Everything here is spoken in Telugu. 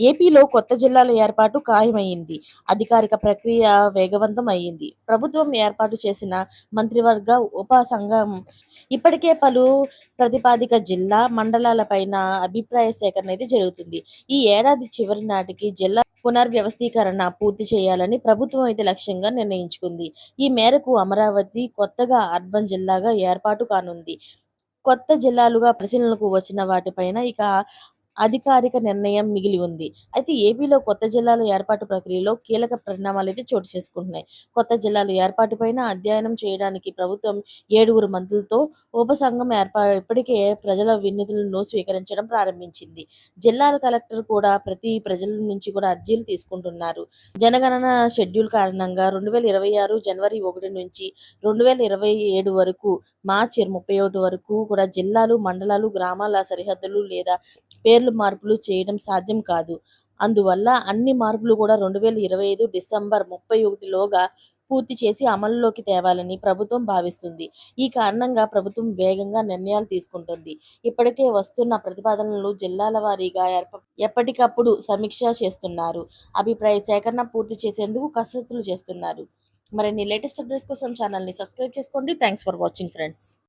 ఏపీలో కొత్త జిల్లాల ఏర్పాటు ఖాయమయింది. అధికారిక ప్రక్రియ వేగవంతం అయింది. ప్రభుత్వం ఏర్పాటు చేసిన మంత్రివర్గ ఉపసంఘం ఇప్పటికే పలు ప్రతిపాదిక జిల్లా, మండలాలపైన అభిప్రాయ సేకరణ అయితే జరుగుతుంది. ఈ ఏడాది చివరి నాటికి జిల్లా పునర్వ్యవస్థీకరణ పూర్తి చేయాలని ప్రభుత్వం అయితే లక్ష్యంగా నిర్ణయించుకుంది. ఈ మేరకు అమరావతి కొత్తగా అర్బన్ జిల్లాగా ఏర్పాటు కానుంది. కొత్త జిల్లాలుగా పరిశీలనకు వచ్చిన వాటిపైన ఇక అధికారిక నిర్ణయం మిగిలి ఉంది. అయితే ఏపీలో కొత్త జిల్లాల ఏర్పాటు ప్రక్రియలో కీలక పరిణామాలైతే చోటు చేసుకుంటున్నాయి. కొత్త జిల్లాల ఏర్పాటుపైన అధ్యయనం చేయడానికి ప్రభుత్వం 7 మంత్రులతో ఉపసంఘం ఇప్పటికే ప్రజల వినతులను స్వీకరించడం ప్రారంభించింది. జిల్లాల కలెక్టర్ కూడా ప్రజల నుంచి కూడా అర్జీలు తీసుకుంటున్నారు. జనగణన షెడ్యూల్ కారణంగా 2026 జనవరి 1 నుంచి 2027 వరకు మార్చి 31 వరకు కూడా జిల్లాలు, మండలాలు, గ్రామాల సరిహద్దులు లేదా పేర్లు మార్పులు చేయడం సాధ్యం కాదు. అందువల్ల అన్ని మార్పులు కూడా 2025 డిసెంబర్ 31 లోగా పూర్తి చేసి అమలులోకి తేవాలని ప్రభుత్వం భావిస్తుంది. ఈ కారణంగా ప్రభుత్వం వేగంగా నిర్ణయాలు తీసుకుంటుంది. ఇప్పటికే వస్తున్న ప్రతిపాదనలు జిల్లాల వారీగా ఎప్పటికప్పుడు సమీక్ష చేస్తున్నారు. అభిప్రాయ సేకరణ పూర్తి చేసేందుకు కసరత్తులు చేస్తున్నారు. మరిన్ని లేటెస్ట్ అప్డేట్స్ కోసం ఛానల్‌ని సబ్స్క్రైబ్ చేసుకోండి. Thanks for watching friends.